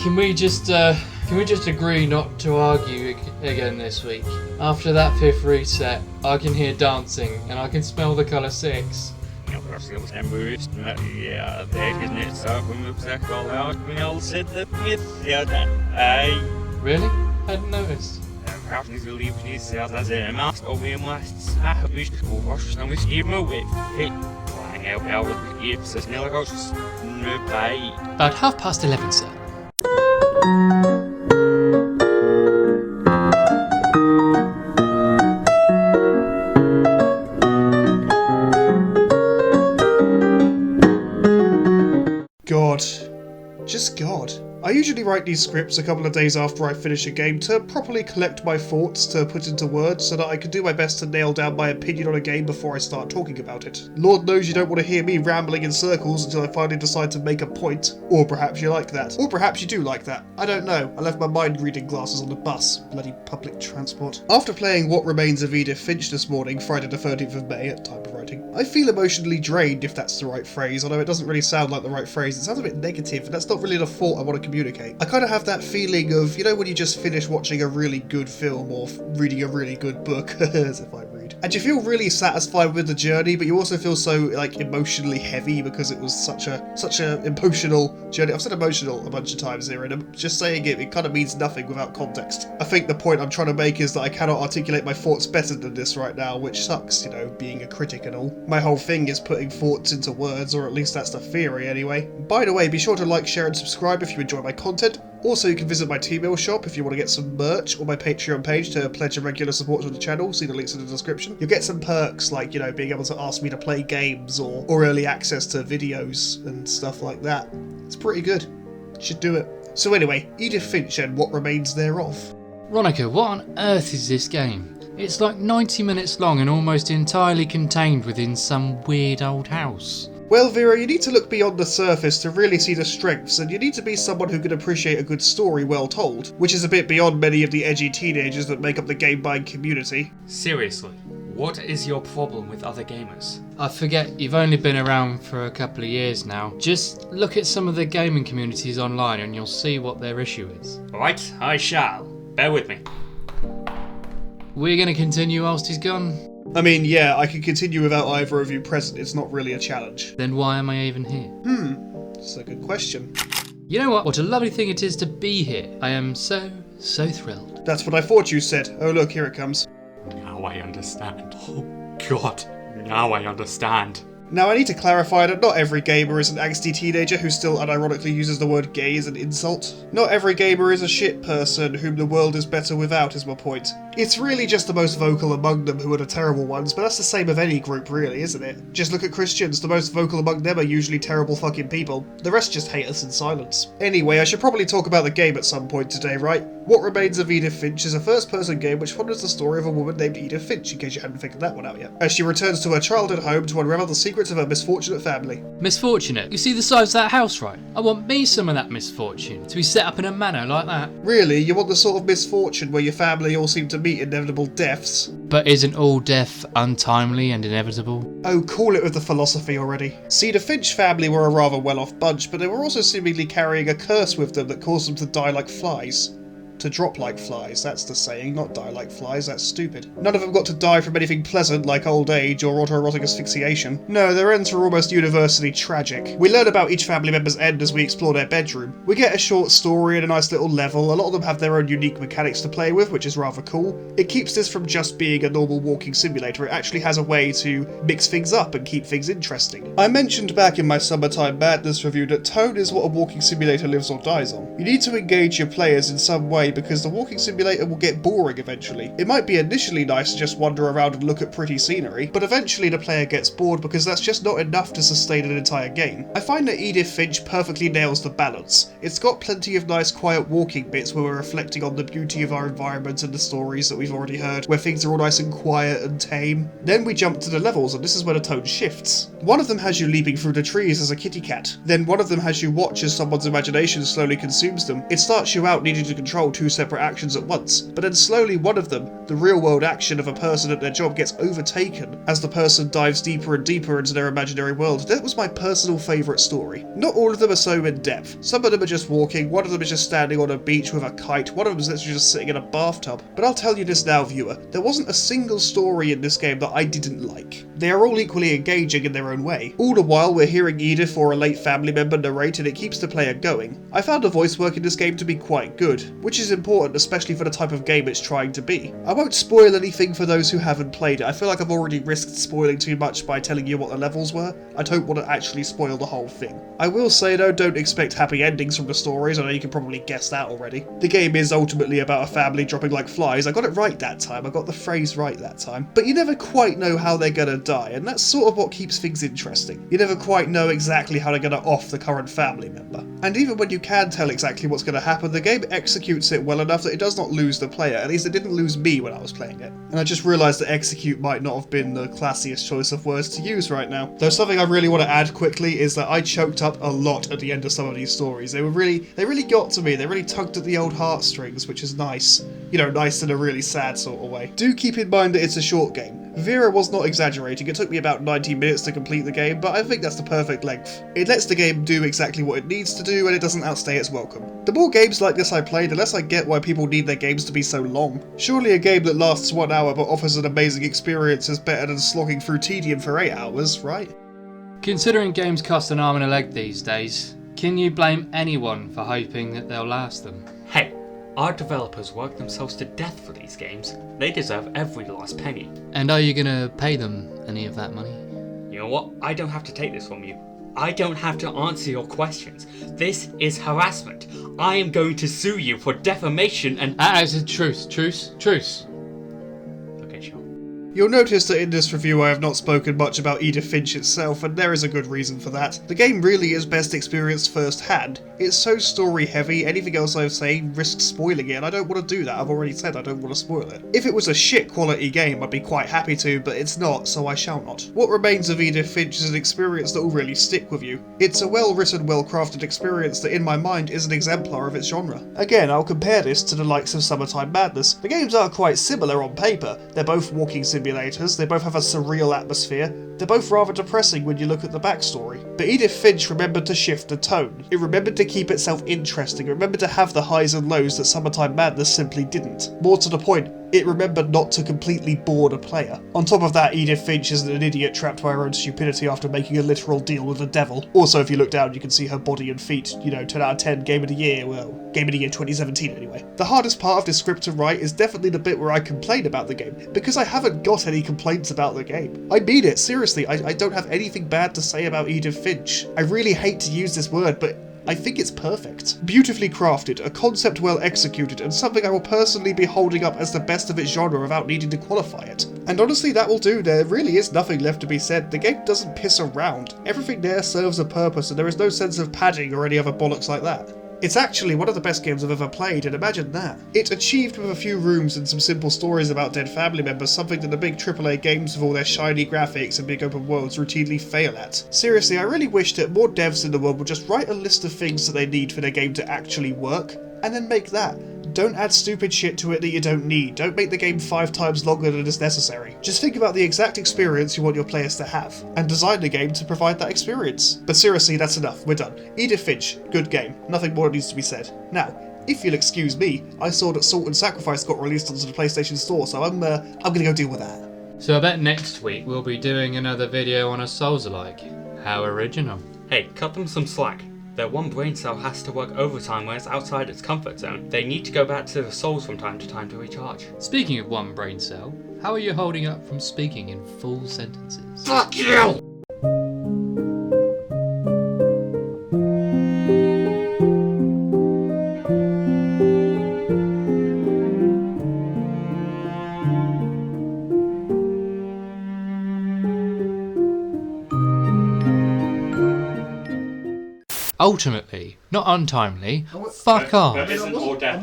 can we just agree not to argue again this week? After that 5th reset, I can hear dancing and I can smell the colour 6. Really? Hadn't noticed. About 11:30, sir. God. Just God. I usually write these scripts a couple of days after I finish a game to properly collect my thoughts to put into words so that I can do my best to nail down my opinion on a game before I start talking about it. Lord knows you don't want to hear me rambling in circles until I finally decide to make a point. Or perhaps you like that. Or perhaps you do like that. I don't know. I left my mind reading glasses on the bus. Bloody public transport. After playing What Remains of Edith Finch this morning, Friday the 13th of May at time of writing, I feel emotionally drained, if that's the right phrase, although it doesn't really sound like the right phrase. It sounds a bit negative, and that's not really the thought I want to communicate. I kind of have that feeling of, you know, when you just finish watching a really good film or reading a really good book, as if I read, and you feel really satisfied with the journey, but you also feel so, like, emotionally heavy because it was such a emotional journey. I've said emotional a bunch of times here, and I'm just saying it kind of means nothing without context. I think the point I'm trying to make is that I cannot articulate my thoughts better than this right now, which sucks, you know, being a critic and all. My whole thing is putting thoughts into words, or at least that's the theory anyway. By the way, be sure to like, share and subscribe if you enjoy my content. Also, you can visit my T-mail shop if you want to get some merch, or my Patreon page to pledge a regular support to the channel. See the links in the description. You'll get some perks like, you know, being able to ask me to play games or early access to videos and stuff like that. It's pretty good. You should do it. So anyway, Edith Finch and What Remains Thereof. Ronica, what on earth is this game? It's like 90 minutes long and almost entirely contained within some weird old house. Well, Vera, you need to look beyond the surface to really see the strengths, and you need to be someone who can appreciate a good story well told, which is a bit beyond many of the edgy teenagers that make up the game-buying community. Seriously, what is your problem with other gamers? I forget you've only been around for a couple of years now. Just look at some of the gaming communities online and you'll see what their issue is. Alright, I shall. Bear with me. We're going to continue whilst he's gone? I mean, yeah, I can continue without either of you present. It's not really a challenge. Then why am I even here? That's a good question. You know what? What a lovely thing it is to be here. I am so thrilled. That's what I thought you said. Oh look, here it comes. Now I understand. Oh God, now I understand. Now I need to clarify that not every gamer is an angsty teenager who still unironically uses the word gay as an insult. Not every gamer is a shit person whom the world is better without is my point. It's really just the most vocal among them who are the terrible ones, but that's the same of any group really, isn't it? Just look at Christians, the most vocal among them are usually terrible fucking people. The rest just hate us in silence. Anyway, I should probably talk about the game at some point today, right? What Remains of Edith Finch is a first-person game which follows the story of a woman named Edith Finch, in case you hadn't figured that one out yet, as she returns to her childhood home to unravel the secrets of her misfortunate family. Misfortunate? You see the size of that house, right? I want me some of that misfortune, to be set up in a manor like that. Really? You want the sort of misfortune where your family all seem to meet inevitable deaths? But isn't all death untimely and inevitable? Oh, call it with the philosophy already. See, the Finch family were a rather well-off bunch, but they were also seemingly carrying a curse with them that caused them to die like flies. To drop like flies, that's the saying, not die like flies, that's stupid. None of them got to die from anything pleasant like old age or autoerotic asphyxiation. No, their ends were almost universally tragic. We learn about each family member's end as we explore their bedroom. We get a short story and a nice little level. A lot of them have their own unique mechanics to play with, which is rather cool. It keeps this from just being a normal walking simulator. It actually has a way to mix things up and keep things interesting. I mentioned back in my Summertime Madness review that tone is what a walking simulator lives or dies on. You need to engage your players in some way because the walking simulator will get boring eventually. It might be initially nice to just wander around and look at pretty scenery, but eventually the player gets bored because that's just not enough to sustain an entire game. I find that Edith Finch perfectly nails the balance. It's got plenty of nice quiet walking bits where we're reflecting on the beauty of our environment and the stories that we've already heard, where things are all nice and quiet and tame. Then we jump to the levels and this is where the tone shifts. One of them has you leaping through the trees as a kitty cat. Then one of them has you watch as someone's imagination slowly consumes them. It starts you out needing to control two two separate actions at once, but then slowly one of them, the real world action of a person at their job, gets overtaken as the person dives deeper and deeper into their imaginary world. That was my personal favourite story. Not all of them are so in depth. Some of them are just walking, one of them is just standing on a beach with a kite, one of them is literally just sitting in a bathtub. But I'll tell you this now, viewer, there wasn't a single story in this game that I didn't like. They are all equally engaging in their own way. All the while we're hearing Edith or a late family member narrate, and it keeps the player going. I found the voice work in this game to be quite good, which is important especially for the type of game it's trying to be. I won't spoil anything for those who haven't played it. I feel like I've already risked spoiling too much by telling you what the levels were. I don't want to actually spoil the whole thing. I will say though, don't expect happy endings from the stories. I know you can probably guess that already. The game is ultimately about a family dropping like flies. I got it right that time. I got the phrase right that time. But you never quite know how they're gonna die, and that's sort of what keeps things interesting. You never quite know exactly how they're gonna off the current family member. And even when you can tell exactly what's gonna happen, the game executes it well enough that it does not lose the player. At least it didn't lose me when I was playing it. And I just realised that execute might not have been the classiest choice of words to use right now. Though something I really want to add quickly is that I choked up a lot at the end of some of these stories. They really got to me. They really tugged at the old heartstrings, which is nice. You know, nice in a really sad sort of way. Do keep in mind that it's a short game. Vera was not exaggerating. It took me about 90 minutes to complete the game, but I think that's the perfect length. It lets the game do exactly what it needs to do, and it doesn't outstay its welcome. The more games like this I play, the less I get why people need their games to be so long. Surely a game that lasts 1 hour but offers an amazing experience is better than slogging through tedium for 8 hours, right? Considering games cost an arm and a leg these days, can you blame anyone for hoping that they'll last them? Hey, our developers work themselves to death for these games. They deserve every last penny. And are you gonna pay them any of that money? You know what? I don't have to take this from you. I don't have to answer your questions. This is harassment. I am going to sue you for defamation and... Truce. Okay, sure. You'll notice that in this review I have not spoken much about Edith Finch itself, and there is a good reason for that. The game really is best experienced firsthand. It's so story heavy, anything else I say risks spoiling it, and I don't want to do that. I've already said I don't want to spoil it. If it was a shit quality game, I'd be quite happy to, but it's not, so I shall not. What remains of Edith Finch is an experience that will really stick with you. It's a well-written, well-crafted experience that in my mind is an exemplar of its genre. Again, I'll compare this to the likes of Summertime Madness. The games are quite similar on paper. They're both walking simulators, they both have a surreal atmosphere, they're both rather depressing when you look at the backstory. But Edith Finch remembered to shift the tone. It remembered to keep itself interesting, it remembered to have the highs and lows that Summertime Madness simply didn't. More to the point, it remembered not to completely bore the player. On top of that, Edith Finch isn't an idiot trapped by her own stupidity after making a literal deal with the devil. Also, if you look down, you can see her body and feet. You know, 10 out of 10, Game of the Year. Well, Game of the Year 2017 anyway. The hardest part of this script to write is definitely the bit where I complain about the game, because I haven't got any complaints about the game. I mean it, seriously, I don't have anything bad to say about Edith Finch. I really hate to use this word, but I think it's perfect. Beautifully crafted, a concept well executed, and something I will personally be holding up as the best of its genre without needing to qualify it. And honestly, that will do. There really is nothing left to be said. The game doesn't piss around. Everything there serves a purpose, and there is no sense of padding or any other bollocks like that. It's actually one of the best games I've ever played, and imagine that. It achieved with a few rooms and some simple stories about dead family members, something that the big AAA games with all their shiny graphics and big open worlds routinely fail at. Seriously, I really wish that more devs in the world would just write a list of things that they need for their game to actually work, and then make that. Don't add stupid shit to it that you don't need. Don't make the game 5 times longer than is necessary. Just think about the exact experience you want your players to have, and design the game to provide that experience. But seriously, that's enough. We're done. Edith Finch, good game. Nothing more needs to be said. Now, if you'll excuse me, I saw that Salt and Sacrifice got released onto the PlayStation Store, so I'm gonna go deal with that. So I bet next week we'll be doing another video on a Souls-alike. How original. Hey, cut them some slack. Their one brain cell has to work overtime when it's outside its comfort zone. They need to go back to the souls from time to time to recharge. Speaking of one brain cell, how are you holding up from speaking in full sentences? Fuck you! Ultimately, not untimely, fuck off. There isn't more death.